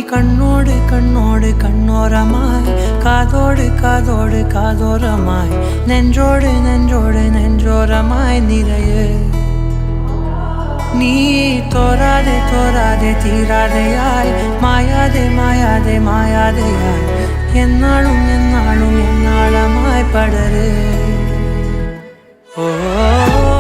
கண்ணோடு கண்ணோடு கண்ணோரமாய் காதோடு காதோடு காதோரமாய் நெஞ்சோடு நெஞ்சோடு நெஞ்சோரமாய் நிறைய நீ தோராதே தோராதே தீராதையாய் மாயாதே மாயாதே மாயாதையாய் என்னாலும் என்னாலும் என்னாளமாய் படரு ஓ